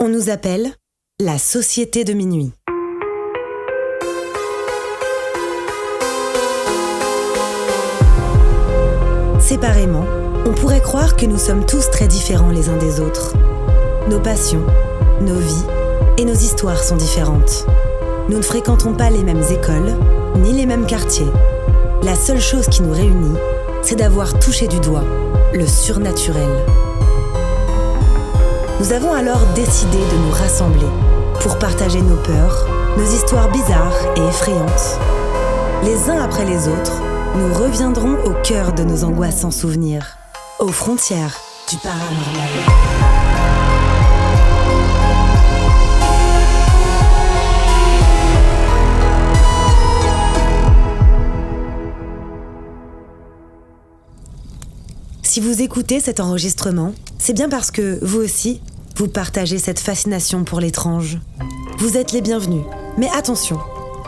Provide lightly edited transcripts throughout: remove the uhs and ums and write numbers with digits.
On nous appelle la Société de minuit. Séparément, on pourrait croire que nous sommes tous très différents les uns des autres. Nos passions, nos vies et nos histoires sont différentes. Nous ne fréquentons pas les mêmes écoles, ni les mêmes quartiers. La seule chose qui nous réunit, c'est d'avoir touché du doigt le surnaturel. Nous avons alors décidé de nous rassembler pour partager nos peurs, nos histoires bizarres et effrayantes. Les uns après les autres, nous reviendrons au cœur de nos angoissants souvenirs, aux frontières du paranormal. Si vous écoutez cet enregistrement, c'est bien parce que, vous aussi, vous partagez cette fascination pour l'étrange. Vous êtes les bienvenus, mais attention,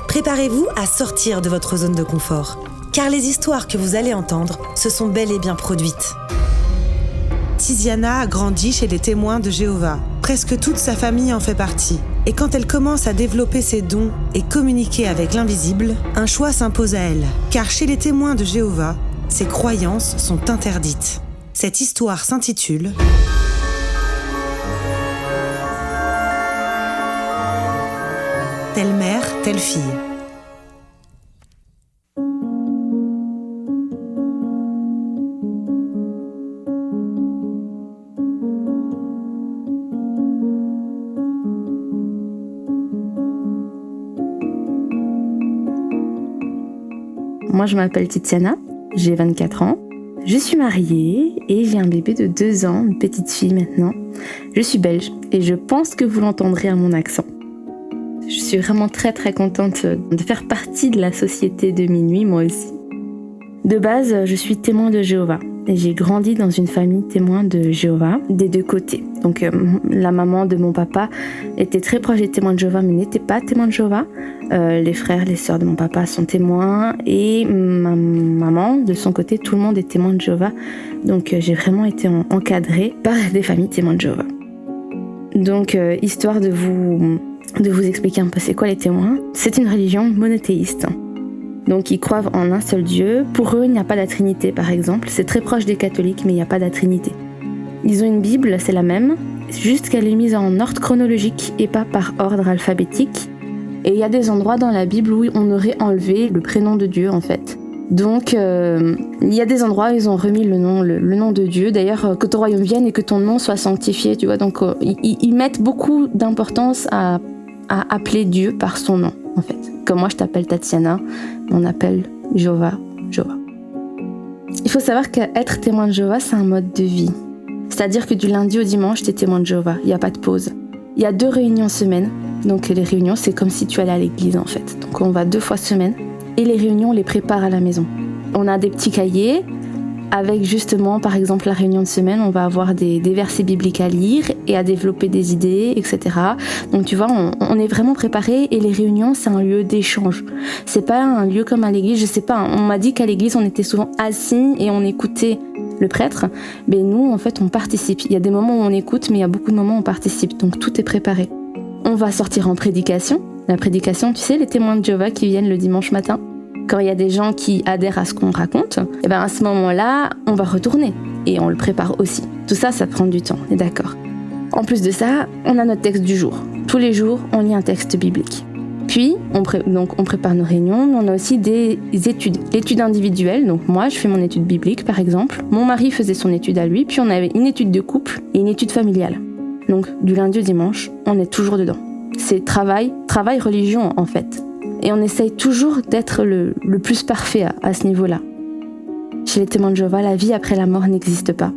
préparez-vous à sortir de votre zone de confort, car les histoires que vous allez entendre se sont bel et bien produites. Tiziana a grandi chez les témoins de Jéhovah. Presque toute sa famille en fait partie. Et quand elle commence à développer ses dons et communiquer avec l'invisible, un choix s'impose à elle. Car chez les témoins de Jéhovah, ses croyances sont interdites. Cette histoire s'intitule « Telle mère, telle fille ». Moi, je m'appelle Tiziana, j'ai 24 ans. Je suis mariée et j'ai un bébé de 2 ans, une petite fille maintenant. Je suis belge et je pense que vous l'entendrez à mon accent. Je suis vraiment très très contente de faire partie de la Société de minuit, moi aussi. De base, je suis témoin de Jéhovah et j'ai grandi dans une famille témoin de Jéhovah des deux côtés. Donc la maman de mon papa était très proche des témoins de Jéhovah mais n'était pas témoin de Jéhovah. Les frères, les sœurs de mon papa sont témoins et ma maman, de son côté, tout le monde est témoin de Jéhovah. Donc j'ai vraiment été encadrée par des familles témoins de Jéhovah. Donc histoire de vous expliquer un peu c'est quoi les témoins, c'est une religion monothéiste. Donc ils croient en un seul Dieu. Pour eux, il n'y a pas de la Trinité par exemple. C'est très proche des catholiques mais il n'y a pas de la Trinité. Ils ont une Bible, c'est la même, juste qu'elle est mise en ordre chronologique et pas par ordre alphabétique. Et il y a des endroits dans la Bible où on aurait enlevé le prénom de Dieu en fait. Donc il y a des endroits où ils ont remis le nom de Dieu. D'ailleurs, que ton royaume vienne et que ton nom soit sanctifié, tu vois. Donc ils mettent beaucoup d'importance à appeler Dieu par son nom en fait. Comme moi je t'appelle Tatiana, on appelle Jéhovah. Il faut savoir qu'être témoin de Jéhovah, c'est un mode de vie. C'est-à-dire que du lundi au dimanche, t'es témoin de Jéhovah, il n'y a pas de pause. Il y a 2 réunions semaine. Donc les réunions, c'est comme si tu allais à l'église en fait. Donc on va 2 fois semaine et les réunions, on les prépare à la maison. On a des petits cahiers avec justement, par exemple, la réunion de semaine, on va avoir des versets bibliques à lire et à développer des idées, etc. Donc tu vois, on est vraiment préparé et les réunions, c'est un lieu d'échange. C'est pas un lieu comme à l'église, je sais pas, on m'a dit qu'à l'église, on était souvent assis et on écoutait le prêtre. Mais nous, en fait, on participe. Il y a des moments où on écoute, mais il y a beaucoup de moments où on participe. Donc tout est préparé. On va sortir en prédication. La prédication, tu sais, les témoins de Jéhovah qui viennent le dimanche matin. Quand il y a des gens qui adhèrent à ce qu'on raconte, et ben à ce moment-là, on va retourner. Et on le prépare aussi. Tout ça, ça prend du temps, on est d'accord. En plus de ça, on a notre texte du jour. Tous les jours, on lit un texte biblique. Puis, on prépare nos réunions, mais on a aussi des études. L'étude individuelle, donc moi, je fais mon étude biblique, par exemple. Mon mari faisait son étude à lui, puis on avait une étude de couple et une étude familiale. Donc, du lundi au dimanche, on est toujours dedans. C'est travail religion, en fait. Et on essaye toujours d'être le plus parfait à ce niveau-là. Chez les témoins de Jéhovah, la vie après la mort n'existe pas.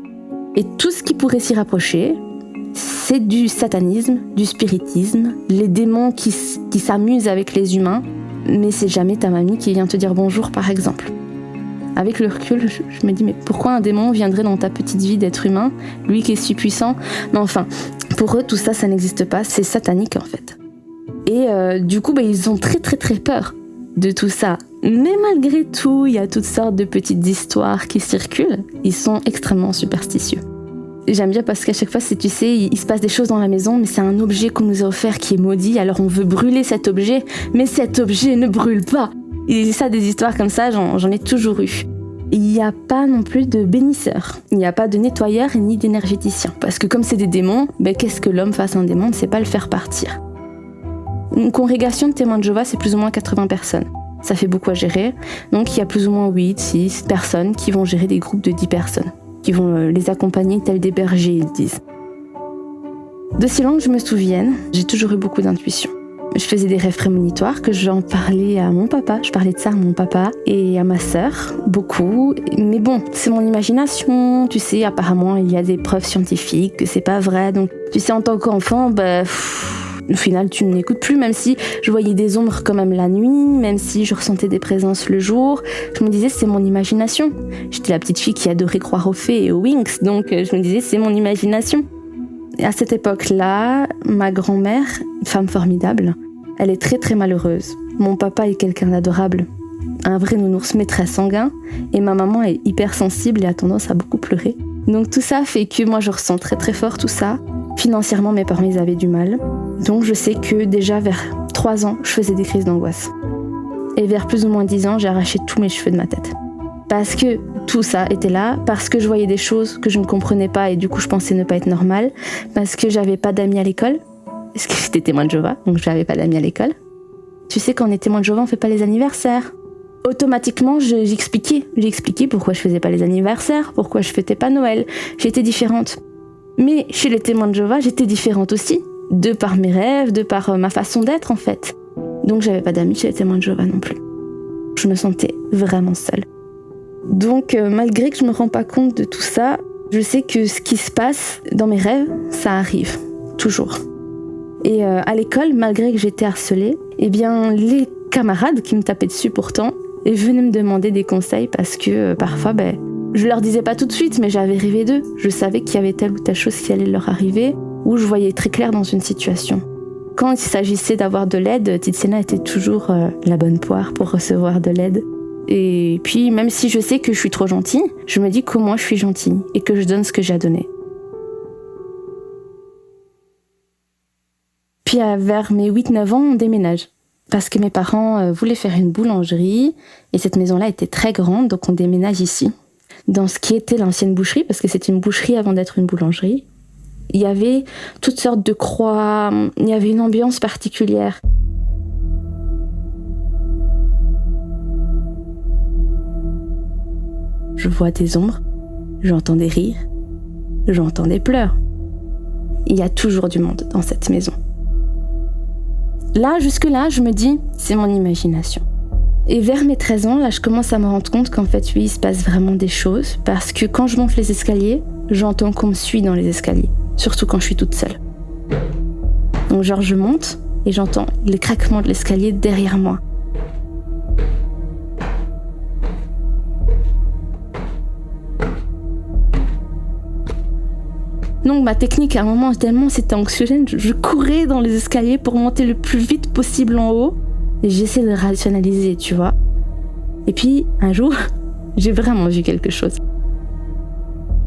Et tout ce qui pourrait s'y rapprocher, c'est du satanisme, du spiritisme, les démons qui s'amusent avec les humains, mais c'est jamais ta mamie qui vient te dire bonjour, par exemple. Avec le recul, je me dis, mais pourquoi un démon viendrait dans ta petite vie d'être humain, lui qui est si puissant ? Mais enfin, pour eux, tout ça, ça n'existe pas, c'est satanique en fait. Et du coup, ils ont très très très peur de tout ça. Mais malgré tout, il y a toutes sortes de petites histoires qui circulent. Ils sont extrêmement superstitieux. J'aime bien parce qu'à chaque fois, tu sais, il se passe des choses dans la maison, mais c'est un objet qu'on nous a offert qui est maudit, alors on veut brûler cet objet, mais cet objet ne brûle pas. Et ça, des histoires comme ça, j'en ai toujours eu. Il n'y a pas non plus de bénisseur, il n'y a pas de nettoyeur ni d'énergéticien. Parce que comme c'est des démons, qu'est-ce que l'homme face à un démon ne sait pas le faire partir. Une congrégation de témoins de Jéhovah, c'est plus ou moins 80 personnes. Ça fait beaucoup à gérer, donc il y a plus ou moins 8-6 personnes qui vont gérer des groupes de 10 personnes, qui vont les accompagner tels des bergers, ils disent. De si loin que je me souvienne, j'ai toujours eu beaucoup d'intuition. Je faisais des rêves prémonitoires que j'en parlais à mon papa. Je parlais de ça à mon papa et à ma sœur, beaucoup. Mais bon, c'est mon imagination. Tu sais, apparemment, il y a des preuves scientifiques que c'est pas vrai. Donc, tu sais, en tant qu'enfant, au final, tu ne m'écoutes plus. Même si je voyais des ombres quand même la nuit, même si je ressentais des présences le jour, je me disais, c'est mon imagination. J'étais la petite fille qui adorait croire aux fées et aux Winx. Donc, je me disais, c'est mon imagination. Et à cette époque-là, ma grand-mère, une femme formidable, elle est très très malheureuse. Mon papa est quelqu'un d'adorable, un vrai nounours mais très sanguin, et ma maman est hypersensible et a tendance à beaucoup pleurer. Donc tout ça fait que moi je ressens très très fort tout ça. Financièrement, mes parents ils avaient du mal. Donc je sais que déjà vers 3 ans, je faisais des crises d'angoisse. Et vers plus ou moins 10 ans, j'ai arraché tous mes cheveux de ma tête. Parce que tout ça était là, parce que je voyais des choses que je ne comprenais pas et du coup je pensais ne pas être normale, parce que j'avais pas d'amis à l'école, parce que j'étais témoin de Jéhovah, donc j'avais pas d'amis à l'école. Tu sais, quand on est témoin de Jéhovah, on fait pas les anniversaires. Automatiquement, j'expliquais pourquoi je faisais pas les anniversaires, pourquoi je fêtais pas Noël. J'étais différente. Mais chez les témoins de Jéhovah, j'étais différente aussi, de par mes rêves, de par ma façon d'être en fait. Donc j'avais pas d'amis chez les témoins de Jéhovah non plus. Je me sentais vraiment seule. Donc malgré que je me rends pas compte de tout ça, je sais que ce qui se passe dans mes rêves, ça arrive, toujours. Et à l'école, malgré que j'étais harcelée, les camarades qui me tapaient dessus pourtant, venaient me demander des conseils parce que parfois, je leur disais pas tout de suite, mais j'avais rêvé d'eux. Je savais qu'il y avait telle ou telle chose qui allait leur arriver, ou je voyais très clair dans une situation. Quand il s'agissait d'avoir de l'aide, Tiziana était toujours la bonne poire pour recevoir de l'aide. Et puis, même si je sais que je suis trop gentille, je me dis qu'au moins je suis gentille et que je donne ce que j'ai à donner. Puis, vers mes 8-9 ans, on déménage. Parce que mes parents voulaient faire une boulangerie et cette maison-là était très grande, donc on déménage ici. Dans ce qui était l'ancienne boucherie, parce que c'était une boucherie avant d'être une boulangerie, il y avait toutes sortes de croix, il y avait une ambiance particulière. Je vois des ombres, j'entends des rires, j'entends des pleurs. Il y a toujours du monde dans cette maison. Là, jusque-là, je me dis, c'est mon imagination. Et vers mes 13 ans, là, je commence à me rendre compte qu'en fait, oui, il se passe vraiment des choses. Parce que quand je monte les escaliers, j'entends qu'on me suit dans les escaliers. Surtout quand je suis toute seule. Donc genre, je monte et j'entends les craquements de l'escalier derrière moi. Donc ma technique à un moment tellement c'était anxiogène, je courais dans les escaliers pour monter le plus vite possible en haut et j'essaie de rationaliser, tu vois. Et puis un jour, j'ai vraiment vu quelque chose.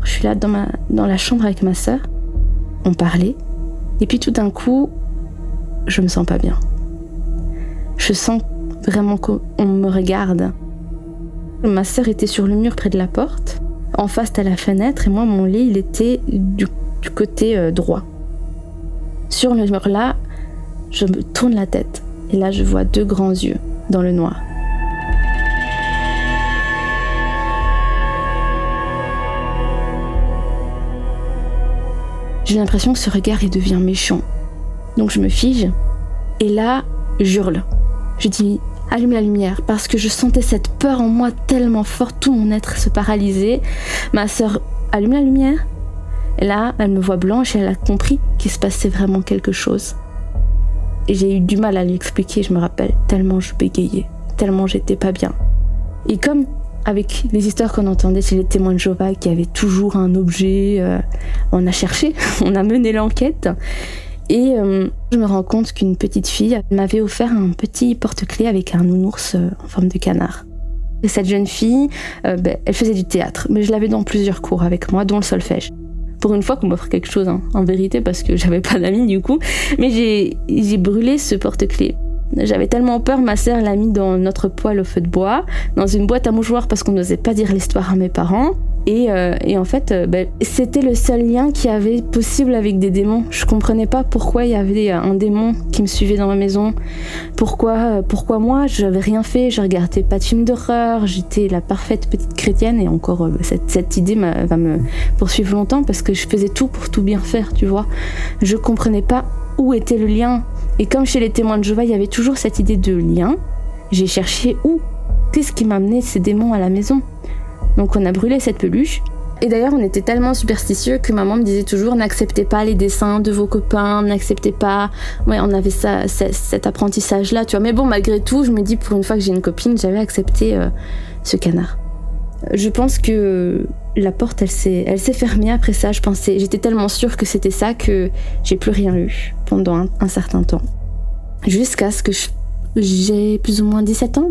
Je suis là dans la chambre avec ma sœur, on parlait et puis tout d'un coup, je me sens pas bien. Je sens vraiment qu'on me regarde. Ma sœur était sur le mur près de la porte, en face à la fenêtre et moi mon lit il était du côté droit. Sur le mur là, je me tourne la tête et là je vois 2 grands yeux dans le noir. J'ai l'impression que ce regard il devient méchant. Donc je me fige et là j'hurle. Je dis allume la lumière parce que je sentais cette peur en moi tellement forte, tout mon être se paralysait. Ma sœur allume la lumière. Et là, elle me voit blanche et elle a compris qu'il se passait vraiment quelque chose. Et j'ai eu du mal à lui expliquer, je me rappelle, tellement je bégayais, tellement j'étais pas bien. Et comme avec les histoires qu'on entendait chez les témoins de Jéhovah, qui avaient toujours un objet, on a cherché, on a mené l'enquête. Et je me rends compte qu'une petite fille m'avait offert un petit porte-clés avec un nounours en forme de canard. Et cette jeune fille, elle faisait du théâtre, mais je l'avais dans plusieurs cours avec moi, dont le solfège. Pour une fois qu'on m'offre quelque chose, en vérité, parce que j'avais pas d'amis du coup. Mais j'ai brûlé ce porte-clés. J'avais tellement peur, ma sœur l'a mis dans notre poêle au feu de bois, dans une boîte à mouchoirs parce qu'on n'osait pas dire l'histoire à mes parents. Et en fait, c'était le seul lien qu'il y avait possible avec des démons. Je comprenais pas pourquoi il y avait un démon qui me suivait dans ma maison. Pourquoi moi, j'avais rien fait, je regardais pas de films d'horreur, j'étais la parfaite petite chrétienne. Et encore, cette idée va me poursuivre longtemps parce que je faisais tout pour tout bien faire, tu vois. Je comprenais pas où était le lien. Et comme chez les témoins de Jéhovah, il y avait toujours cette idée de lien, j'ai cherché où. Qu'est-ce qui m'a amené ces démons à la maison ? Donc on a brûlé cette peluche. Et d'ailleurs, on était tellement superstitieux que maman me disait toujours n'acceptez pas les dessins de vos copains, n'acceptez pas. Ouais, on avait cet apprentissage-là, tu vois. Mais bon, malgré tout, je me dis pour une fois que j'ai une copine, j'avais accepté ce canard. Je pense que la porte, elle s'est fermée après ça. J'étais tellement sûre que c'était ça que j'ai plus rien eu pendant un certain temps. Jusqu'à ce que j'ai plus ou moins 17 ans.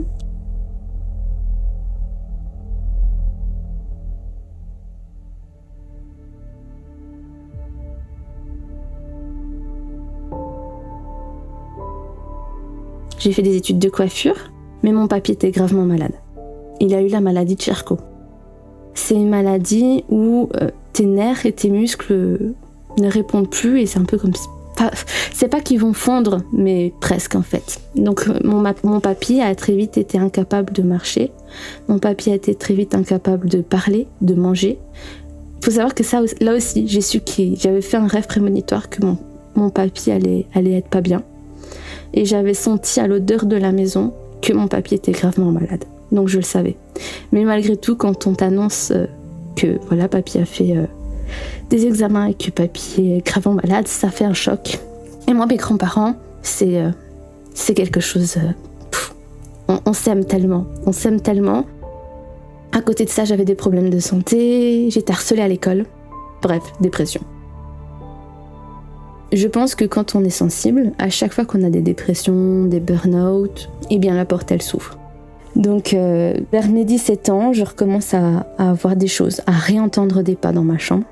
J'ai fait des études de coiffure, mais mon papy était gravement malade. Il a eu la maladie de Charcot. C'est une maladie où tes nerfs et tes muscles ne répondent plus et c'est un peu comme... C'est pas qu'ils vont fondre, mais presque en fait. Donc mon papy a très vite été incapable de marcher. Mon papy a été très vite incapable de parler, de manger. Il faut savoir que là aussi, j'ai su que j'avais fait un rêve prémonitoire que mon papy allait être pas bien. Et j'avais senti à l'odeur de la maison que mon papy était gravement malade. Donc je le savais. Mais malgré tout, quand on t'annonce que voilà, papy a fait des examens et que papy est gravement malade, ça fait un choc. Et moi, mes grands-parents, c'est quelque chose... on s'aime tellement. On s'aime tellement. À côté de ça, j'avais des problèmes de santé, j'étais harcelée à l'école. Bref, dépression. Je pense que quand on est sensible, à chaque fois qu'on a des dépressions, des burn-out, eh bien la porte elle s'ouvre. Donc vers mes 17 ans, je recommence à avoir des choses, à réentendre des pas dans ma chambre.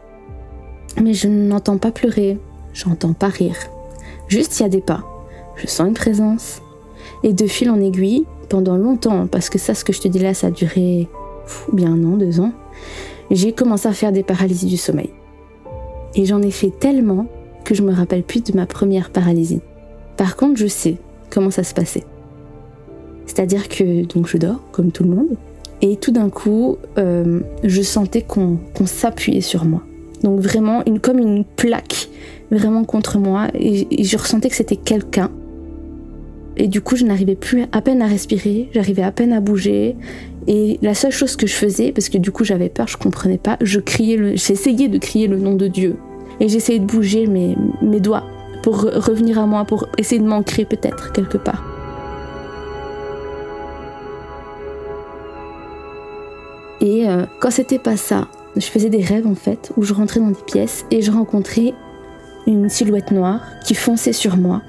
Mais je n'entends pas pleurer, j'entends pas rire. Juste il y a des pas, je sens une présence. Et de fil en aiguille, pendant longtemps, parce que ça, ce que je te dis là, ça a duré bien 1 an, 2 ans, j'ai commencé à faire des paralysies du sommeil. Et j'en ai fait tellement que je me rappelle plus de ma première paralysie. Par contre, je sais comment ça se passait. C'est-à-dire que donc je dors, comme tout le monde, et tout d'un coup, je sentais qu'on s'appuyait sur moi. Donc vraiment, comme une plaque, vraiment contre moi, et je ressentais que c'était quelqu'un. Et du coup, je n'arrivais plus à peine à respirer, j'arrivais à peine à bouger, et la seule chose que je faisais, parce que du coup j'avais peur, je comprenais pas, j'essayais de crier le nom de Dieu. Et j'essayais de bouger mes doigts pour revenir à moi, pour essayer de m'ancrer peut-être quelque part. Et quand c'était pas ça, je faisais des rêves en fait, où je rentrais dans des pièces et je rencontrais une silhouette noire qui fonçait sur moi.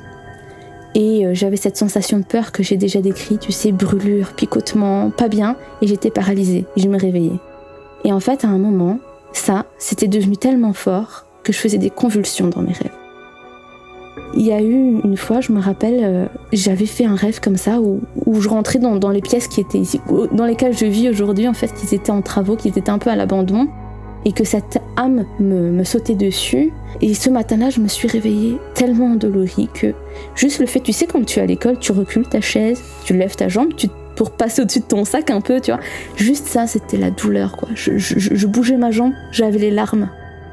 Et j'avais cette sensation de peur que j'ai déjà décrite, tu sais, brûlure, picotement, pas bien, et j'étais paralysée, et je me réveillais. Et en fait, à un moment, ça, c'était devenu tellement fort que je faisais des convulsions dans mes rêves. Il y a eu une fois, je me rappelle, j'avais fait un rêve comme ça où je rentrais dans les pièces qui étaient ici, dans lesquelles je vis aujourd'hui, en fait, qu'ils étaient en travaux, qu'ils étaient un peu à l'abandon, et que cette âme me sautait dessus. Et ce matin-là, je me suis réveillée tellement endolorie que juste le fait, tu sais, quand tu es à l'école, tu recules ta chaise, tu lèves ta jambe, pour passer au-dessus de ton sac un peu, tu vois. Juste ça, c'était la douleur, quoi. Je bougeais ma jambe, j'avais les larmes.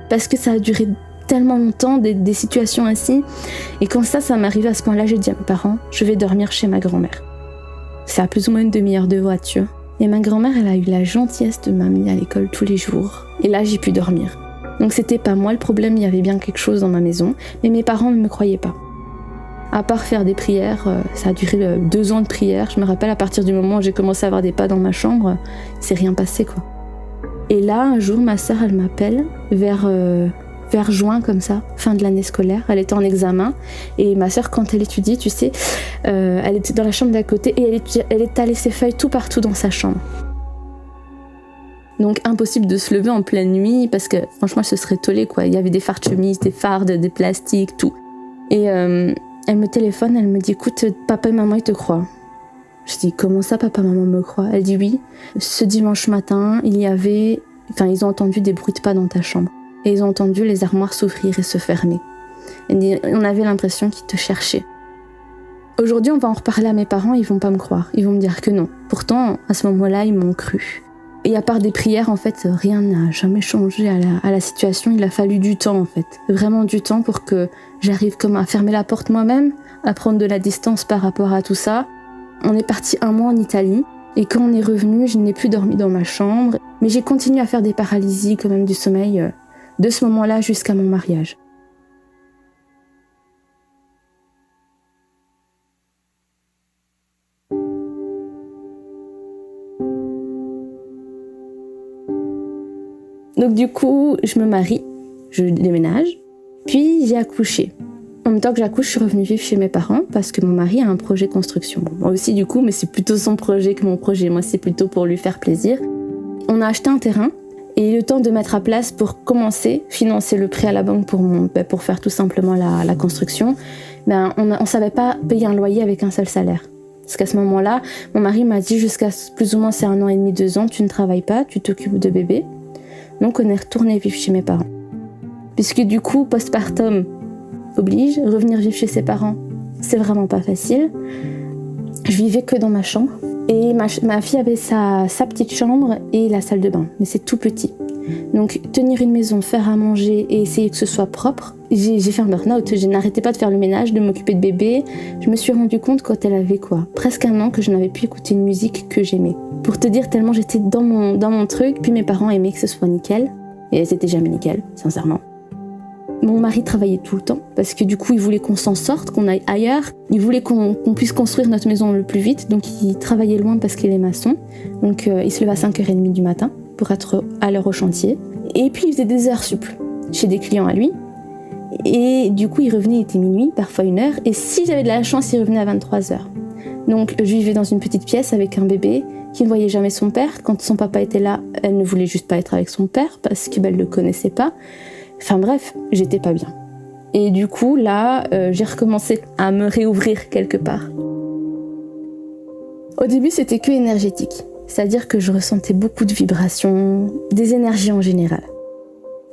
Parce que ça a duré tellement longtemps, des situations ainsi. Et quand ça m'arrivait à ce point-là, j'ai dit à mes parents, je vais dormir chez ma grand-mère. C'est à plus ou moins une demi-heure de voiture. Et ma grand-mère, elle a eu la gentillesse de m'amener à l'école tous les jours. Et là, j'ai pu dormir. Donc c'était pas moi le problème, il y avait bien quelque chose dans ma maison. Mais mes parents ne me croyaient pas. À part faire des prières, ça a duré 2 ans de prières. Je me rappelle, à partir du moment où j'ai commencé à avoir des pas dans ma chambre, c'est rien passé, quoi. Et là, un jour, ma sœur, elle m'appelle vers juin, comme ça, fin de l'année scolaire. Elle était en examen. Et ma sœur, quand elle étudie, tu sais, elle était dans la chambre d'à côté et elle étalait ses feuilles tout partout dans sa chambre. Donc impossible de se lever en pleine nuit parce que franchement, je se serais tollée, quoi. Il y avait des fards de chemise, des fards, des plastiques, tout. Et elle me téléphone, elle me dit « Écoute, papa et maman, ils te croient. » Je dis « Comment ça, papa et maman me croient ?» Elle dit « Oui, ce dimanche matin, ils ont entendu des bruits de pas dans ta chambre. Et ils ont entendu les armoires s'ouvrir et se fermer. Elle dit « On avait l'impression qu'ils te cherchaient. » Aujourd'hui, on va en reparler à mes parents, ils vont pas me croire. Ils vont me dire que non. Pourtant, à ce moment-là, ils m'ont cru. Et à part des prières, en fait, rien n'a jamais changé à la situation. Il a fallu du temps, en fait. Vraiment du temps pour que j'arrive comme à fermer la porte moi-même, à prendre de la distance par rapport à tout ça. On est parti 1 mois en Italie. Et quand on est revenu, je n'ai plus dormi dans ma chambre. Mais j'ai continué à faire des paralysies, quand même, du sommeil, de ce moment-là jusqu'à mon mariage. Donc du coup, je me marie, je déménage, puis j'ai accouché. En même temps que j'accouche, je suis revenue vivre chez mes parents parce que mon mari a un projet construction. Bon, moi aussi du coup, mais c'est plutôt son projet que mon projet. Moi, c'est plutôt pour lui faire plaisir. On a acheté un terrain et le temps de mettre à place pour commencer, financer le prêt à la banque pour faire tout simplement la construction, on savait pas payer un loyer avec un seul salaire. Parce qu'à ce moment-là, mon mari m'a dit jusqu'à plus ou moins c'est 1 an et demi, 2 ans, tu ne travailles pas, tu t'occupes de bébé. Donc on est retourné vivre chez mes parents. Puisque du coup, postpartum oblige, revenir vivre chez ses parents, c'est vraiment pas facile. Je vivais que dans ma chambre. Et ma fille avait sa petite chambre et la salle de bain. Mais c'est tout petit. Donc tenir une maison, faire à manger et essayer que ce soit propre, j'ai fait un burn-out. Je n'arrêtais pas de faire le ménage, de m'occuper de bébé. Je me suis rendu compte quand elle avait presque 1 an que je n'avais pu écouter une musique que j'aimais. Pour te dire, tellement j'étais dans mon truc, puis mes parents aimaient que ce soit nickel. Et c'était jamais nickel, sincèrement. Mon mari travaillait tout le temps, parce que du coup, il voulait qu'on s'en sorte, qu'on aille ailleurs. Il voulait qu'on puisse construire notre maison le plus vite, donc il travaillait loin parce qu'il est maçon. Donc il se levait à 5h30 du matin pour être à l'heure au chantier. Et puis il faisait des heures sup chez des clients à lui. Et du coup, il revenait, il était minuit, parfois 1h. Et si j'avais de la chance, il revenait à 23h. Donc je vivais dans une petite pièce avec un bébé qui ne voyait jamais son père. Quand son papa était là, elle ne voulait juste pas être avec son père parce qu'elle ne le connaissait pas. Enfin bref, j'étais pas bien. Et du coup, là, j'ai recommencé à me réouvrir quelque part. Au début, c'était que énergétique. C'est-à-dire que je ressentais beaucoup de vibrations, des énergies en général.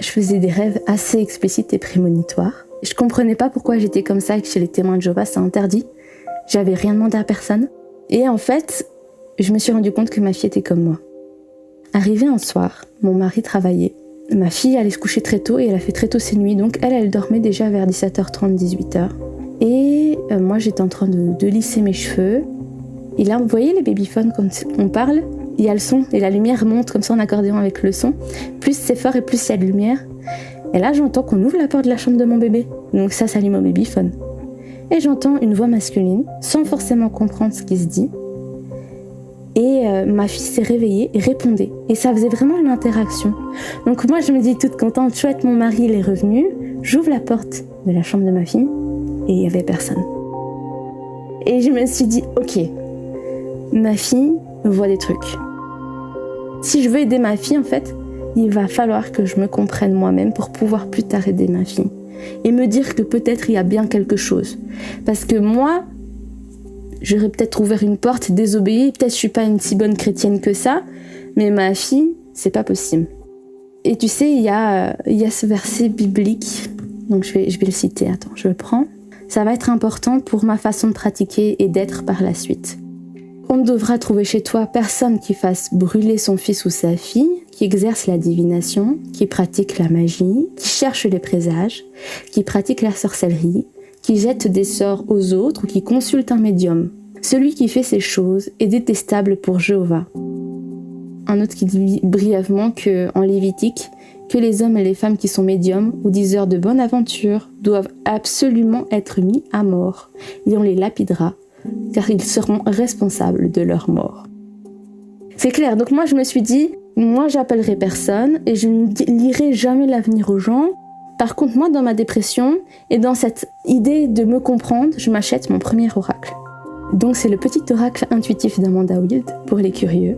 Je faisais des rêves assez explicites et prémonitoires. Je comprenais pas pourquoi j'étais comme ça et que chez les témoins de Jéhovah, c'est interdit. J'avais rien demandé à personne. Et en fait, je me suis rendu compte que ma fille était comme moi. Arrivé un soir, mon mari travaillait. Ma fille allait se coucher très tôt et elle a fait très tôt ses nuits. Donc elle dormait déjà vers 17h30, 18h. Et moi, j'étais en train de lisser mes cheveux. Et là, vous voyez les babyphones, quand on parle, il y a le son et la lumière monte comme ça en accordéon avec le son. Plus c'est fort et plus il y a de lumière. Et là, j'entends qu'on ouvre la porte de la chambre de mon bébé. Donc ça s'allume au babyphone. Et j'entends une voix masculine, sans forcément comprendre ce qui se dit. Et ma fille s'est réveillée et répondait. Et ça faisait vraiment une interaction. Donc moi, je me dis toute contente, chouette, mon mari, il est revenu. J'ouvre la porte de la chambre de ma fille et il n'y avait personne. Et je me suis dit, ok, ma fille voit des trucs. Si je veux aider ma fille, en fait, il va falloir que je me comprenne moi-même pour pouvoir plus tard aider ma fille. Et me dire que peut-être il y a bien quelque chose. Parce que moi, j'aurais peut-être ouvert une porte, désobéi, peut-être je suis pas une si bonne chrétienne que ça, mais ma fille, c'est pas possible. Et tu sais, il y a ce verset biblique, donc je vais le citer, attends, je le prends. Ça va être important pour ma façon de pratiquer et d'être par la suite. On ne devra trouver chez toi personne qui fasse brûler son fils ou sa fille, qui exerce la divination, qui pratique la magie, qui cherche les présages, qui pratique la sorcellerie, qui jette des sorts aux autres ou qui consulte un médium. Celui qui fait ces choses est détestable pour Jéhovah. Un autre qui dit brièvement qu'en Lévitique, que les hommes et les femmes qui sont médiums ou diseurs de bonne aventure doivent absolument être mis à mort, et on les lapidera, car ils seront responsables de leur mort. C'est clair, donc moi je me suis dit, moi j'appellerai personne et je ne lirai jamais l'avenir aux gens. Par contre, moi dans ma dépression et dans cette idée de me comprendre, je m'achète mon premier oracle. Donc c'est le petit oracle intuitif d'Amanda Wild, pour les curieux.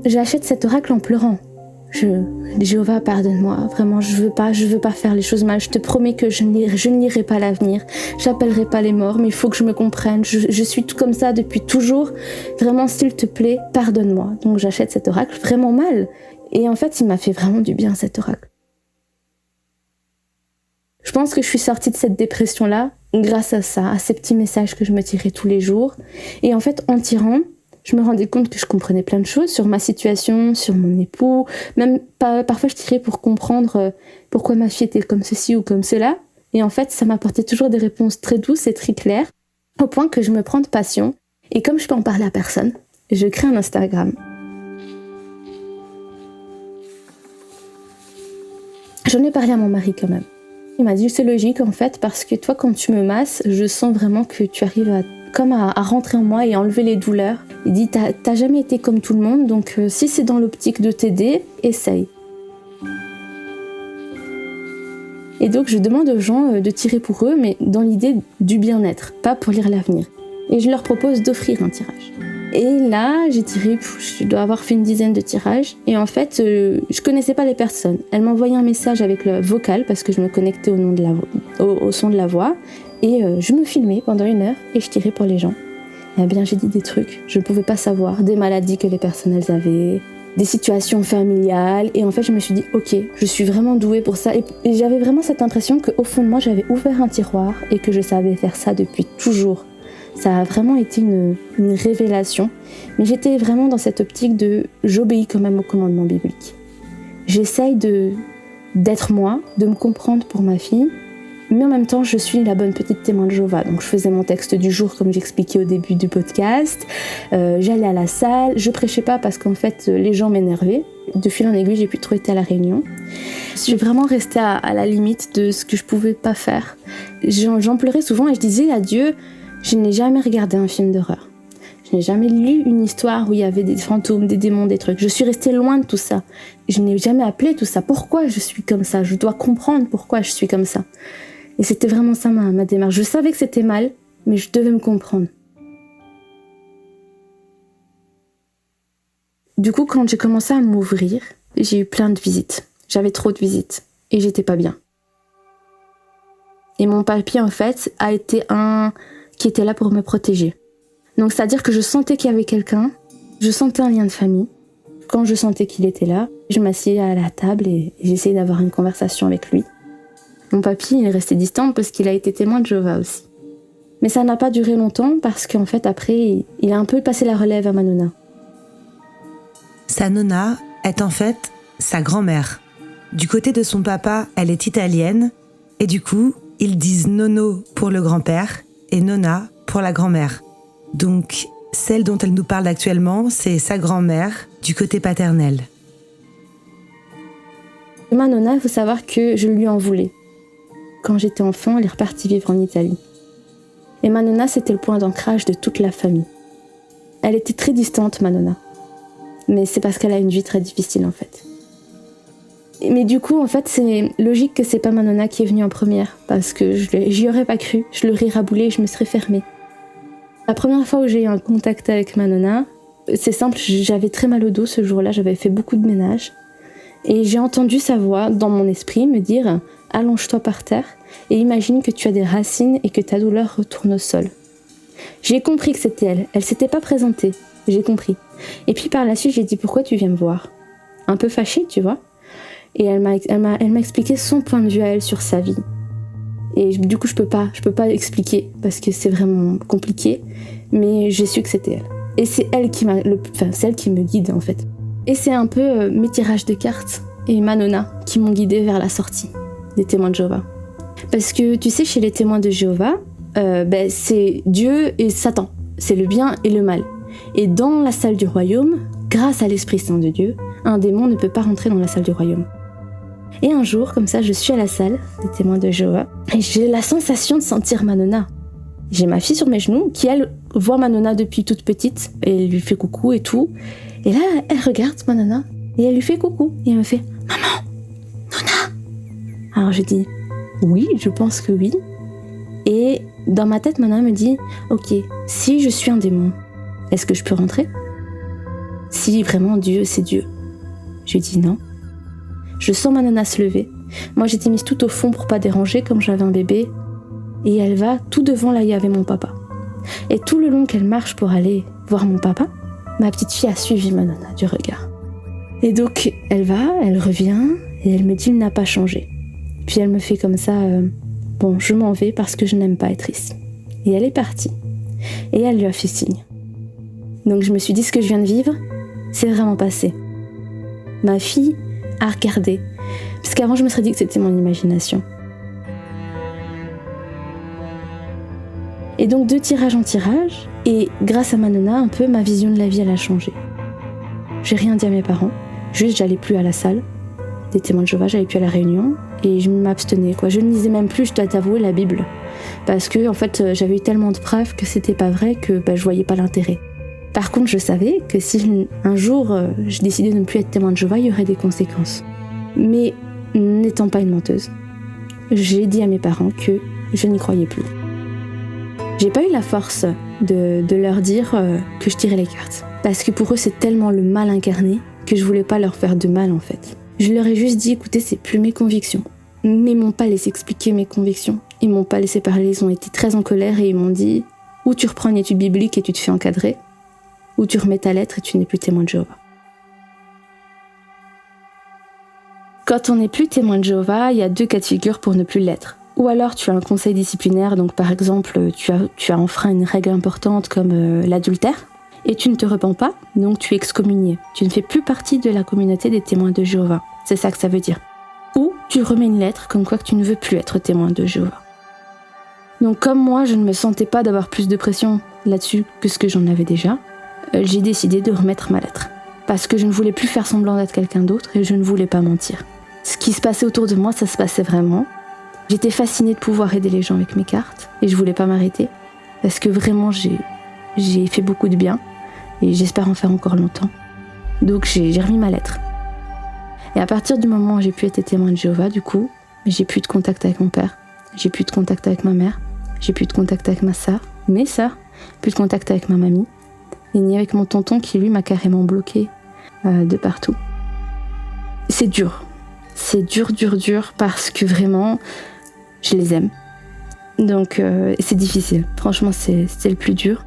J'achète cet oracle en pleurant. Jéhovah, pardonne-moi, vraiment, je veux pas faire les choses mal, je te promets que je ne lirai pas l'avenir, j'appellerai pas les morts, mais il faut que je me comprenne, je suis tout comme ça depuis toujours, vraiment, s'il te plaît, pardonne-moi. Donc j'achète cet oracle vraiment mal, et en fait, il m'a fait vraiment du bien, cet oracle. Je pense que je suis sortie de cette dépression-là grâce à ça, à ces petits messages que je me tirais tous les jours, et en fait, en tirant, je me rendais compte que je comprenais plein de choses sur ma situation, sur mon époux. Même parfois, je tirais pour comprendre pourquoi ma fille était comme ceci ou comme cela. Et en fait, ça m'apportait toujours des réponses très douces et très claires, au point que je me prends de passion. Et comme je peux en parler à personne, je crée un Instagram. J'en ai parlé à mon mari quand même. Il m'a dit, c'est logique en fait, parce que toi, quand tu me masses, je sens vraiment que tu arrives à rentrer en moi et enlever les douleurs. Il dit, t'as jamais été comme tout le monde, donc si c'est dans l'optique de t'aider, essaye. Et donc je demande aux gens de tirer pour eux, mais dans l'idée du bien-être, pas pour lire l'avenir. Et je leur propose d'offrir un tirage. Et là, j'ai tiré, je dois avoir fait une dizaine de tirages. Et en fait, je connaissais pas les personnes. Elles m'envoyaient un message avec le vocal, parce que je me connectais au son de la voix. Et je me filmais pendant 1 heure et je tirais pour les gens. Et bien, j'ai dit des trucs, je ne pouvais pas savoir, des maladies que les personnes elles avaient, des situations familiales. Et en fait, je me suis dit, ok, je suis vraiment douée pour ça. Et j'avais vraiment cette impression qu'au fond de moi, j'avais ouvert un tiroir et que je savais faire ça depuis toujours. Ça a vraiment été une révélation. Mais j'étais vraiment dans cette optique de j'obéis quand même au commandement biblique. J'essaye d'être moi, de me comprendre pour ma fille. Mais en même temps, je suis la bonne petite témoin de Jéhovah. Donc je faisais mon texte du jour comme j'expliquais au début du podcast. J'allais à la salle. Je prêchais pas parce qu'en fait, les gens m'énervaient. De fil en aiguille, j'ai pu trop être à la réunion. Je suis vraiment restée à la limite de ce que je pouvais pas faire. J'en pleurais souvent et je disais à Dieu, je n'ai jamais regardé un film d'horreur. Je n'ai jamais lu une histoire où il y avait des fantômes, des démons, des trucs. Je suis restée loin de tout ça. Je n'ai jamais appelé tout ça. Pourquoi je suis comme ça ? Je dois comprendre pourquoi je suis comme ça. Et c'était vraiment ça ma démarche. Je savais que c'était mal, mais je devais me comprendre. Du coup, quand j'ai commencé à m'ouvrir, j'ai eu plein de visites. J'avais trop de visites et j'étais pas bien. Et mon papy, en fait, a été un qui était là pour me protéger. Donc, c'est-à-dire que je sentais qu'il y avait quelqu'un, je sentais un lien de famille. Quand je sentais qu'il était là, je m'asseyais à la table et j'essayais d'avoir une conversation avec lui. Mon papy, il est resté distant parce qu'il a été témoin de Jéhovah aussi. Mais ça n'a pas duré longtemps parce qu'en fait, après, il a un peu passé la relève à ma nonna. Sa nonna est en fait sa grand-mère. Du côté de son papa, elle est italienne et du coup, ils disent nono pour le grand-père et nonna pour la grand-mère. Donc, celle dont elle nous parle actuellement, c'est sa grand-mère du côté paternel. Ma nonna, il faut savoir que je lui en voulais. Quand j'étais enfant, elle est repartie vivre en Italie. Et ma nonna, c'était le point d'ancrage de toute la famille. Elle était très distante, ma nonna. Mais c'est parce qu'elle a une vie très difficile, en fait. Mais du coup, en fait, c'est logique que c'est pas ma nonna qui est venue en première, parce que j'y aurais pas cru. Je l'aurais raboulée et je me serais fermée. La première fois où j'ai eu un contact avec ma nonna, c'est simple, j'avais très mal au dos ce jour-là, j'avais fait beaucoup de ménage. Et j'ai entendu sa voix, dans mon esprit, me dire « Allonge-toi par terre et imagine que tu as des racines et que ta douleur retourne au sol. » J'ai compris que c'était elle. Elle s'était pas présentée. J'ai compris. Et puis par la suite, j'ai dit « Pourquoi tu viens me voir ?» Un peu fâchée, tu vois. Et elle m'a expliqué son point de vue à elle sur sa vie. Et du coup, je peux pas expliquer parce que c'est vraiment compliqué. Mais j'ai su que c'était elle. Et c'est elle qui c'est elle qui me guide en fait. Et c'est un peu mes tirages de cartes et ma nonna qui m'ont guidée vers la sortie des témoins de Jéhovah. Parce que tu sais, chez les témoins de Jéhovah, c'est Dieu et Satan. C'est le bien et le mal. Et dans la salle du royaume, grâce à l'Esprit Saint de Dieu, un démon ne peut pas rentrer dans la salle du royaume. Et un jour, comme ça, je suis à la salle des témoins de Jéhovah et j'ai la sensation de sentir ma nonna. J'ai ma fille sur mes genoux qui, elle, voit ma nonna depuis toute petite et elle lui fait coucou et tout. Et là, elle regarde ma nonna et elle lui fait coucou. Et elle me fait « Maman, nonna !» Alors je dis « Oui, je pense que oui. » Et dans ma tête, ma nonna me dit « Ok, si je suis un démon, est-ce que je peux rentrer ? Si vraiment Dieu, c'est Dieu. » Je lui dis « Non, Je sens ma nana se lever. Moi, j'étais mise tout au fond pour pas déranger, comme j'avais un bébé. Et elle va tout devant là où il y avait mon papa. Et tout le long qu'elle marche pour aller voir mon papa, ma petite fille a suivi ma nana du regard. Et donc, elle revient, et elle me dit « il n'a pas changé ». Puis elle me fait comme ça « bon, je m'en vais parce que je n'aime pas être ici ». Et elle est partie. Et elle lui a fait signe. Donc je me suis dit, ce que je viens de vivre, c'est vraiment passé. Ma fille a regardé, parce qu'avant je me serais dit que c'était mon imagination. Et donc de tirage en tirage, et grâce à ma nana, un peu, ma vision de la vie, elle a changé. J'ai rien dit à mes parents, juste j'allais plus à la salle des témoins de Jéhovah, j'allais plus à la réunion, et je m'abstenais, quoi. Je ne lisais même plus, je dois t'avouer, la Bible. Parce que, en fait, j'avais eu tellement de preuves que c'était pas vrai que je voyais pas l'intérêt. Par contre, je savais que si un jour je décidais de ne plus être témoin de Jéhovah, il y aurait des conséquences. Mais n'étant pas une menteuse, j'ai dit à mes parents que je n'y croyais plus. J'ai pas eu la force de leur dire que je tirais les cartes. Parce que pour eux, c'est tellement le mal incarné que je voulais pas leur faire de mal, en fait. Je leur ai juste dit, écoutez, c'est plus mes convictions. Mais ils m'ont pas laissé expliquer mes convictions. Ils m'ont pas laissé parler, ils ont été très en colère et ils m'ont dit, ou tu reprends une étude biblique et tu te fais encadrer, ou tu remets ta lettre et tu n'es plus témoin de Jéhovah. Quand on n'est plus témoin de Jéhovah, il y a 2 cas de figure pour ne plus l'être. Ou alors tu as un conseil disciplinaire, donc par exemple tu as enfreint une règle importante comme l'adultère, et tu ne te repens pas, donc tu es excommunié. Tu ne fais plus partie de la communauté des témoins de Jéhovah. C'est ça que ça veut dire. Ou tu remets une lettre comme quoi que tu ne veux plus être témoin de Jéhovah. Donc comme moi, je ne me sentais pas d'avoir plus de pression là-dessus que ce que j'en avais déjà, j'ai décidé de remettre ma lettre. Parce que je ne voulais plus faire semblant d'être quelqu'un d'autre et je ne voulais pas mentir. Ce qui se passait autour de moi, ça se passait vraiment. J'étais fascinée de pouvoir aider les gens avec mes cartes et je voulais pas m'arrêter. Parce que vraiment, j'ai fait beaucoup de bien et j'espère en faire encore longtemps. Donc j'ai remis ma lettre. Et à partir du moment où j'ai pu être témoin de Jéhovah, du coup, j'ai plus de contact avec mon père, j'ai plus de contact avec ma mère, j'ai plus de contact avec ma sœur, mes sœurs, plus de contact avec ma mamie, et ni avec mon tonton qui lui m'a carrément bloqué de partout. C'est dur parce que vraiment, je les aime. Donc c'est difficile, franchement c'est le plus dur.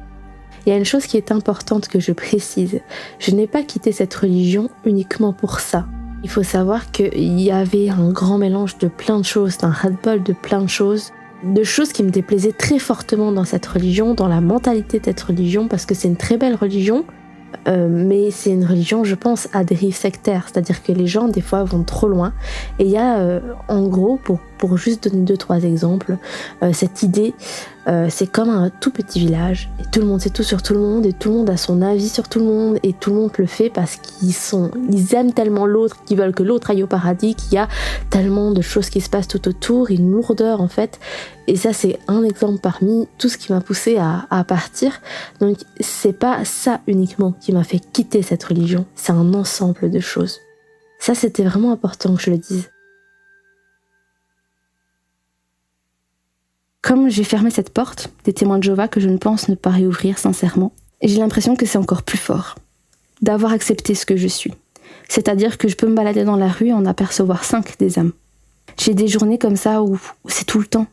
Il y a une chose qui est importante que je précise, je n'ai pas quitté cette religion uniquement pour ça. Il faut savoir qu'il y avait un grand mélange de plein de choses, d'un ras-le-bol de plein de choses qui me déplaisaient très fortement dans cette religion, dans la mentalité de cette religion, parce que c'est une très belle religion, mais c'est une religion, je pense, à dérive sectaire, c'est-à-dire que les gens, des fois, vont trop loin. Et il y a, en gros, pour juste donner 2-3 exemples, cette idée, c'est comme un tout petit village, et tout le monde sait tout sur tout le monde, et tout le monde a son avis sur tout le monde, et tout le monde le fait parce ils aiment tellement l'autre, qu'ils veulent que l'autre aille au paradis, qu'il y a tellement de choses qui se passent tout autour, une lourdeur en fait. Et ça, c'est un exemple parmi tout ce qui m'a poussée à partir. Donc c'est pas ça uniquement qui m'a fait quitter cette religion, c'est un ensemble de choses. Ça, c'était vraiment important que je le dise. Comme j'ai fermé cette porte des témoins de Jéhovah que je ne pense ne pas réouvrir sincèrement, j'ai l'impression que c'est encore plus fort d'avoir accepté ce que je suis. C'est-à-dire que je peux me balader dans la rue et en apercevoir 5 des âmes. J'ai des journées comme ça où c'est tout le temps.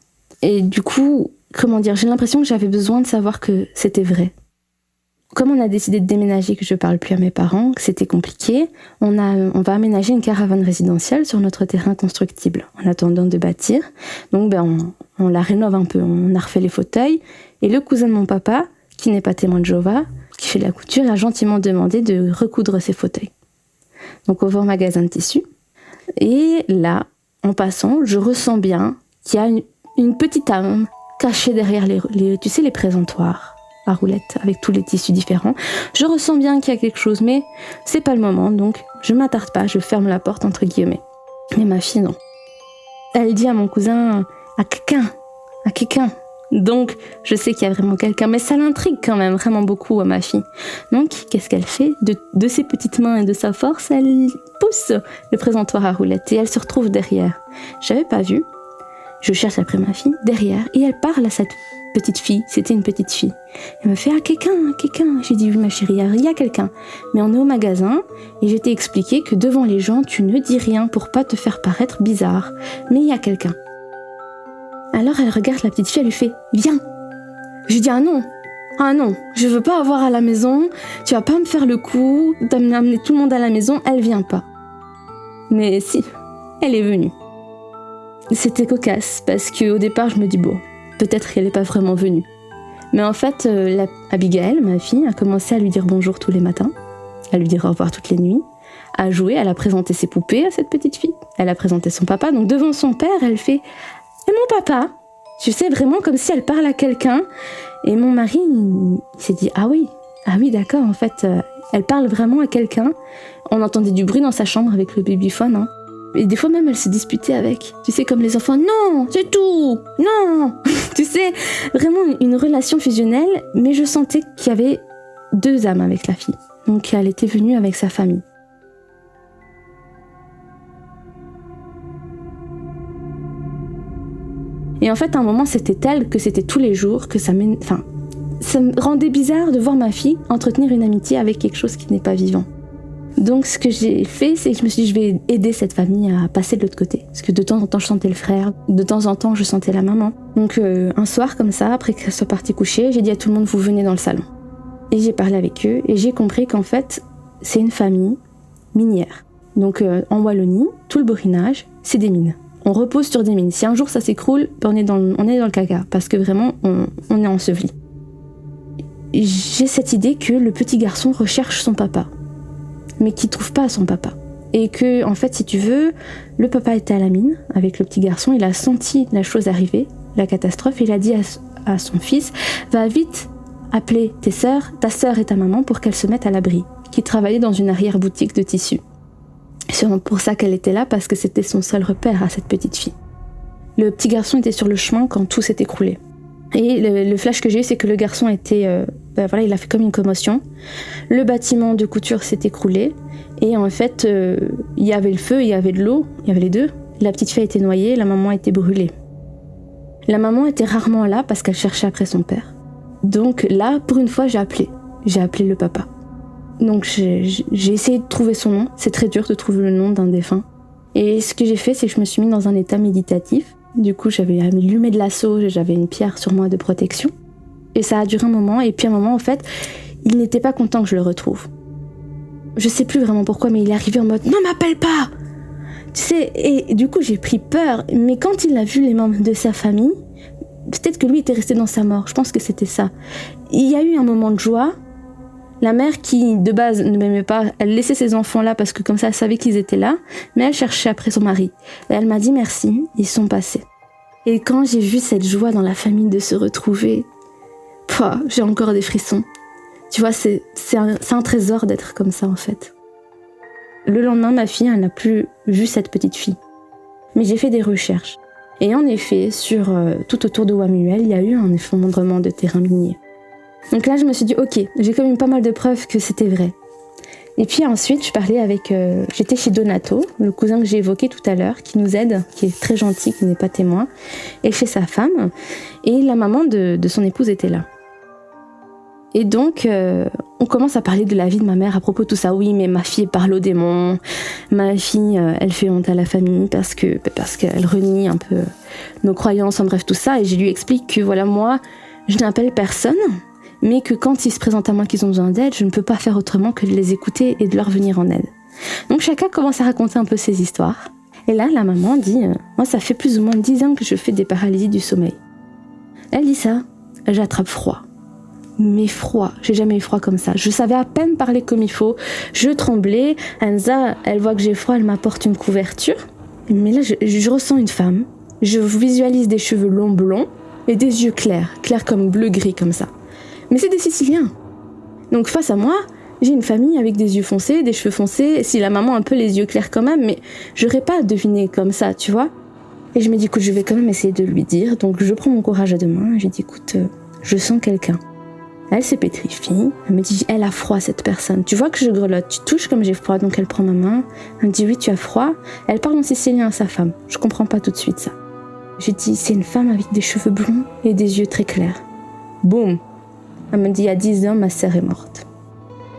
Et du coup, j'ai l'impression que j'avais besoin de savoir que c'était vrai. Comme on a décidé de déménager, que je parle plus à mes parents, que c'était compliqué, on va aménager une caravane résidentielle sur notre terrain constructible en attendant de bâtir. Donc on la rénove un peu, on a refait les fauteuils. Et le cousin de mon papa, qui n'est pas témoin de Jéhovah, qui fait de la couture, a gentiment demandé de recoudre ses fauteuils. Donc on va au magasin de tissus. Et là, en passant, je ressens bien qu'il y a une petite âme cachée derrière les présentoirs à roulettes avec tous les tissus différents. Je ressens bien qu'il y a quelque chose, mais c'est pas le moment, donc je m'attarde pas, je ferme la porte entre guillemets. Mais ma fille, non. Elle dit à mon cousin, à quelqu'un. Donc, je sais qu'il y a vraiment quelqu'un, mais ça l'intrigue quand même vraiment beaucoup à ma fille. Donc, qu'est-ce qu'elle fait ? De ses petites mains et de sa force, elle pousse le présentoir à roulettes et elle se retrouve derrière. J'avais pas vu. Je cherche après ma fille, derrière, et elle parle à cette petite fille, c'était une petite fille. Elle me fait « Ah, quelqu'un !» J'ai dit « Oui, ma chérie, il y a quelqu'un. » Mais on est au magasin et je t'ai expliqué que devant les gens, tu ne dis rien pour pas te faire paraître bizarre. Mais il y a quelqu'un. Alors elle regarde la petite fille, elle lui fait « Viens !» Je dis « Ah non, je veux pas avoir à la maison, tu vas pas me faire le coup, d'amener tout le monde à la maison, elle vient pas. » Mais si, elle est venue. C'était cocasse, parce qu'au départ, je me dis, bon, peut-être qu'elle n'est pas vraiment venue. Mais en fait, Abigail, ma fille, a commencé à lui dire bonjour tous les matins, à lui dire au revoir toutes les nuits, à jouer, elle a présenté ses poupées à cette petite fille, elle a présenté son papa, donc devant son père, elle fait « Et mon papa ?» Tu sais, vraiment comme si elle parle à quelqu'un. Et mon mari, il s'est dit « Ah oui, d'accord, en fait, elle parle vraiment à quelqu'un. » On entendait du bruit dans sa chambre avec le babyphone, hein. Et des fois même, elle se disputait avec. Tu sais, comme les enfants, non, c'est tout, non. Tu sais, vraiment une relation fusionnelle, mais je sentais qu'il y avait deux âmes avec la fille. Donc elle était venue avec sa famille. Et en fait, à un moment, c'était tel que c'était tous les jours, que ça me rendait bizarre de voir ma fille entretenir une amitié avec quelque chose qui n'est pas vivant. Donc ce que j'ai fait, c'est que je me suis dit, je vais aider cette famille à passer de l'autre côté. Parce que de temps en temps, je sentais le frère, de temps en temps, je sentais la maman. Donc un soir, comme ça, après qu'elle soit partie coucher, j'ai dit à tout le monde, vous venez dans le salon. Et j'ai parlé avec eux, et j'ai compris qu'en fait, c'est une famille minière. Donc en Wallonie, tout le borinage, c'est des mines. On repose sur des mines. Si un jour ça s'écroule, on est dans le caca, parce que vraiment, on est enseveli. J'ai cette idée que le petit garçon recherche son papa, mais qui trouve pas son papa. Et que, en fait, si tu veux, le papa était à la mine avec le petit garçon, il a senti la chose arriver, la catastrophe, et il a dit à son fils, va vite appeler ta sœur et ta maman pour qu'elles se mettent à l'abri, qui travaillait dans une arrière-boutique de tissus. C'est pour ça qu'elle était là, parce que c'était son seul repère à cette petite fille. Le petit garçon était sur le chemin quand tout s'est écroulé. Et le flash que j'ai eu, c'est que le garçon était... il a fait comme une commotion. Le bâtiment de couture s'est écroulé. Et en fait, il y avait le feu, il y avait de l'eau, il y avait les deux. La petite fille a été noyée, la maman a été brûlée. La maman était rarement là parce qu'elle cherchait après son père. Donc là, pour une fois, j'ai appelé le papa. Donc j'ai essayé de trouver son nom. C'est très dur de trouver le nom d'un défunt. Et ce que j'ai fait, c'est que je me suis mise dans un état méditatif. Du coup, j'avais allumé de la sauge et j'avais une pierre sur moi de protection. Et ça a duré un moment, et puis un moment, en fait, il n'était pas content que je le retrouve. Je sais plus vraiment pourquoi, mais il est arrivé en mode « Non, m'appelle pas !» Tu sais, et du coup, j'ai pris peur. Mais quand il a vu les membres de sa famille, peut-être que lui était resté dans sa mort. Je pense que c'était ça. Il y a eu un moment de joie. La mère qui, de base, ne m'aimait pas, elle laissait ses enfants là parce que comme ça, elle savait qu'ils étaient là. Mais elle cherchait après son mari. Et elle m'a dit merci, ils sont passés. Et quand j'ai vu cette joie dans la famille de se retrouver, j'ai encore des frissons. Tu vois, c'est un trésor d'être comme ça, en fait. Le lendemain, ma fille, elle n'a plus vu cette petite fille. Mais j'ai fait des recherches. Et en effet, tout autour de Wammuel, il y a eu un effondrement de terrain minier. Donc là, je me suis dit, ok, j'ai quand même pas mal de preuves que c'était vrai. Et puis ensuite, j'étais chez Donato, le cousin que j'ai évoqué tout à l'heure, qui nous aide, qui est très gentil, qui n'est pas témoin, et chez sa femme. Et la maman de son épouse était là. Et donc, on commence à parler de la vie de ma mère à propos de tout ça. Oui, mais ma fille parle aux démons. Ma fille, elle fait honte à la famille parce qu'elle renie un peu nos croyances, en bref, tout ça. Et je lui explique que voilà, moi, je n'appelle personne, mais que quand ils se présentent à moi qu'ils ont besoin d'aide, je ne peux pas faire autrement que de les écouter et de leur venir en aide. Donc chacun commence à raconter un peu ses histoires. Et là, la maman dit, moi, ça fait plus ou moins 10 ans que je fais des paralysies du sommeil. Elle dit ça, j'attrape froid. Mais froid, j'ai jamais eu froid comme ça. Je savais à peine parler comme il faut. Je tremblais. Anza, elle voit que j'ai froid, elle m'apporte une couverture. Mais là, je ressens une femme. Je visualise des cheveux longs blonds et des yeux clairs comme bleu-gris comme ça. Mais c'est des Siciliens. Donc face à moi, j'ai une famille avec des yeux foncés, des cheveux foncés. Si la maman a un peu les yeux clairs quand même, mais j'aurais pas deviné comme ça, tu vois. Et je me dis, écoute, je vais quand même essayer de lui dire. Donc je prends mon courage à deux mains et je dis, écoute, je sens quelqu'un. Elle se pétrifie, elle me dit, elle a froid cette personne. Tu vois que je grelotte, tu touches comme j'ai froid, donc elle prend ma main, elle me dit, oui, tu as froid. Elle parle en sicilien à sa femme, je comprends pas tout de suite ça. Je dis, c'est une femme avec des cheveux blonds et des yeux très clairs. Boum. Elle me dit, il y a 10 ans, ma sœur est morte.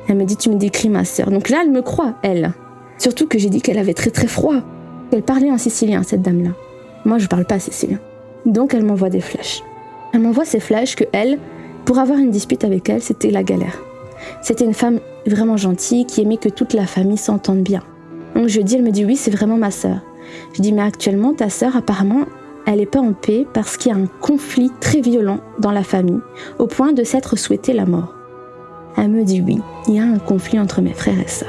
Elle me dit, tu me décris ma sœur. Donc là, elle me croit, elle. Surtout que j'ai dit qu'elle avait très très froid. Elle parlait en sicilien, cette dame-là. Moi, je parle pas sicilien. Donc, elle m'envoie des flashs. Elle m'envoie ces flashs que elle, pour avoir une dispute avec elle, c'était la galère. C'était une femme vraiment gentille qui aimait que toute la famille s'entende bien. Donc je dis, elle me dit, oui, c'est vraiment ma sœur. Je dis, mais actuellement, ta sœur, apparemment, elle n'est pas en paix parce qu'il y a un conflit très violent dans la famille, au point de s'être souhaité la mort. Elle me dit, oui, il y a un conflit entre mes frères et sœurs.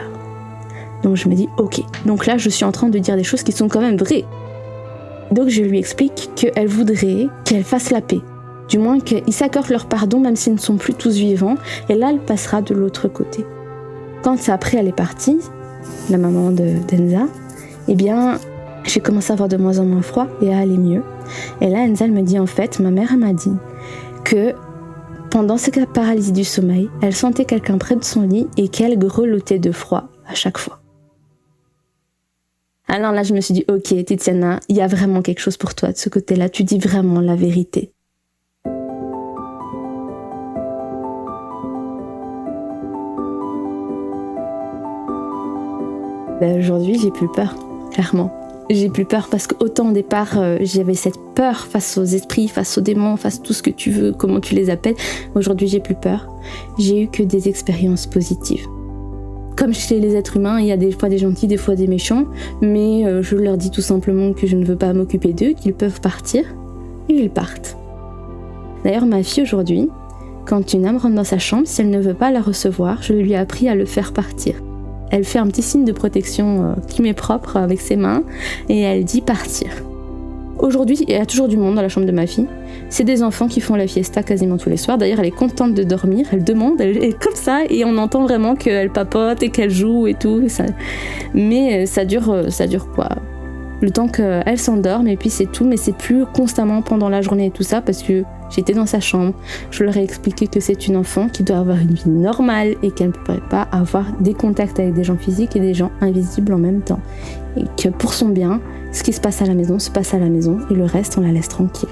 Donc je me dis, ok. Donc là, je suis en train de dire des choses qui sont quand même vraies. Donc je lui explique qu'elle voudrait qu'elle fasse la paix. Du moins qu'ils s'accordent leur pardon même s'ils ne sont plus tous vivants. Et là, elle passera de l'autre côté. Quand après elle est partie, la maman d'Enza, eh bien, j'ai commencé à avoir de moins en moins froid et à aller mieux. Et là, Enza, elle me dit, en fait, ma mère m'a dit que pendant cette paralysie du sommeil, elle sentait quelqu'un près de son lit et qu'elle grelottait de froid à chaque fois. Alors là, je me suis dit, ok, Tiziana, il y a vraiment quelque chose pour toi de ce côté-là. Tu dis vraiment la vérité. Aujourd'hui, j'ai plus peur, clairement. J'ai plus peur parce qu'autant au départ, j'avais cette peur face aux esprits, face aux démons, face à tout ce que tu veux, comment tu les appelles. Aujourd'hui, j'ai plus peur. J'ai eu que des expériences positives. Comme chez les êtres humains, il y a des fois des gentils, des fois des méchants, mais je leur dis tout simplement que je ne veux pas m'occuper d'eux, qu'ils peuvent partir, et ils partent. D'ailleurs, ma fille aujourd'hui, quand une âme rentre dans sa chambre, si elle ne veut pas la recevoir, je lui ai appris à le faire partir. Elle fait un petit signe de protection qui m'est propre avec ses mains, et elle dit partir. Aujourd'hui, il y a toujours du monde dans la chambre de ma fille. C'est des enfants qui font la fiesta quasiment tous les soirs. D'ailleurs, elle est contente de dormir, elle demande, elle est comme ça, et on entend vraiment qu'elle papote et qu'elle joue et tout. Mais ça dure quoi ? Le temps qu'elle s'endorme, et puis c'est tout, mais c'est plus constamment pendant la journée et tout ça, parce que j'étais dans sa chambre. Je leur ai expliqué que c'est une enfant qui doit avoir une vie normale et qu'elle ne pourrait pas avoir des contacts avec des gens physiques et des gens invisibles en même temps. Et que pour son bien, ce qui se passe à la maison se passe à la maison et le reste, on la laisse tranquille.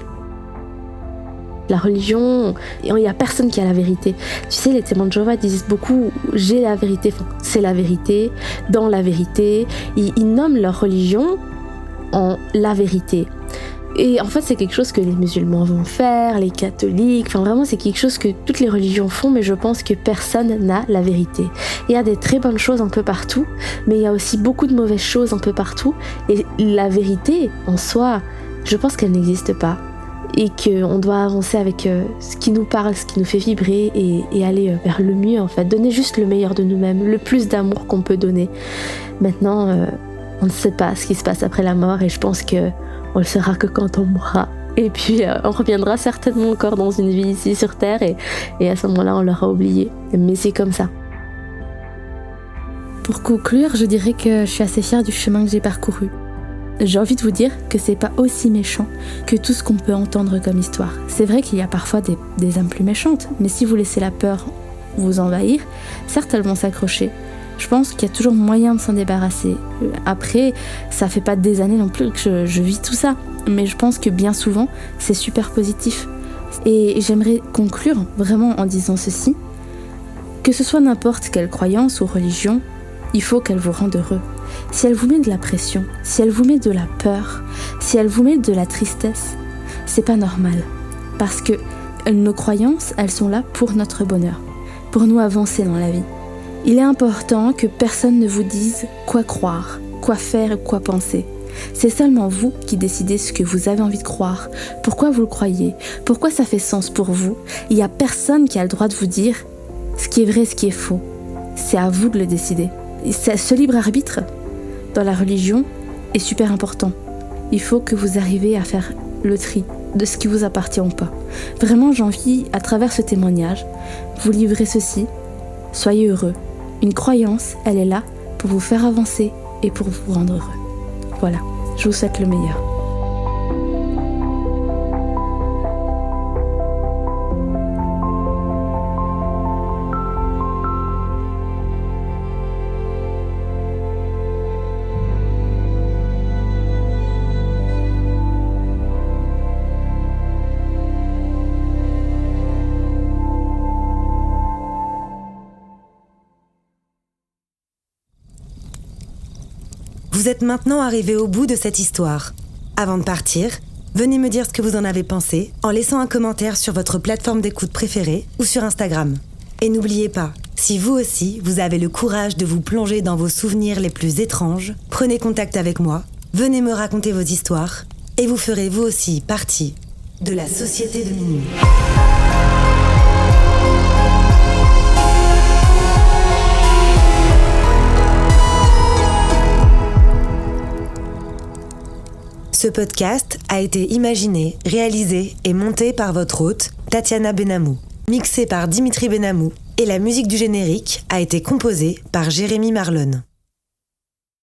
La religion, il n'y a personne qui a la vérité. Tu sais, les témoins de Jéhovah disent beaucoup « j'ai la vérité », c'est la vérité, dans la vérité. Ils nomment leur religion en la vérité. Et en fait, c'est quelque chose que les musulmans vont faire, les catholiques, enfin vraiment, c'est quelque chose que toutes les religions font, mais je pense que personne n'a la vérité. Il y a des très bonnes choses un peu partout, mais il y a aussi beaucoup de mauvaises choses un peu partout, et la vérité, en soi, je pense qu'elle n'existe pas, et qu'on doit avancer avec ce qui nous parle, ce qui nous fait vibrer, et aller vers le mieux, en fait, donner juste le meilleur de nous-mêmes, le plus d'amour qu'on peut donner. Maintenant, on ne sait pas ce qui se passe après la mort, et je pense que on le saura que quand on mourra. Et puis on reviendra certainement encore dans une vie ici sur Terre, et à ce moment-là on l'aura oublié. Mais c'est comme ça. Pour conclure, je dirais que je suis assez fière du chemin que j'ai parcouru. J'ai envie de vous dire que c'est pas aussi méchant que tout ce qu'on peut entendre comme histoire. C'est vrai qu'il y a parfois des âmes plus méchantes, mais si vous laissez la peur vous envahir, certes elles vont s'accrocher. Je pense qu'il y a toujours moyen de s'en débarrasser. Après, ça fait pas des années non plus que je vis tout ça. Mais je pense que bien souvent, c'est super positif. Et j'aimerais conclure vraiment en disant ceci. Que ce soit n'importe quelle croyance ou religion, il faut qu'elle vous rende heureux. Si elle vous met de la pression, si elle vous met de la peur, si elle vous met de la tristesse, c'est pas normal. Parce que nos croyances, elles sont là pour notre bonheur, pour nous avancer dans la vie. Il est important que personne ne vous dise quoi croire, quoi faire et quoi penser. C'est seulement vous qui décidez ce que vous avez envie de croire, pourquoi vous le croyez, pourquoi ça fait sens pour vous. Il n'y a personne qui a le droit de vous dire ce qui est vrai, ce qui est faux. C'est à vous de le décider. Ce libre arbitre dans la religion est super important. Il faut que vous arriviez à faire le tri de ce qui vous appartient ou pas. Vraiment, j'ai envie, à travers ce témoignage, vous livrer ceci. Soyez heureux. Une croyance, elle est là pour vous faire avancer et pour vous rendre heureux. Voilà, je vous souhaite le meilleur. Vous êtes maintenant arrivé au bout de cette histoire. Avant de partir, venez me dire ce que vous en avez pensé en laissant un commentaire sur votre plateforme d'écoute préférée ou sur Instagram. Et n'oubliez pas, si vous aussi, vous avez le courage de vous plonger dans vos souvenirs les plus étranges, prenez contact avec moi, venez me raconter vos histoires, et vous ferez vous aussi partie de la Société de Minuit. Ce podcast a été imaginé, réalisé et monté par votre hôte, Tatiana Benamou, mixé par Dimitri Benamou, et la musique du générique a été composée par Jérémy Marlon.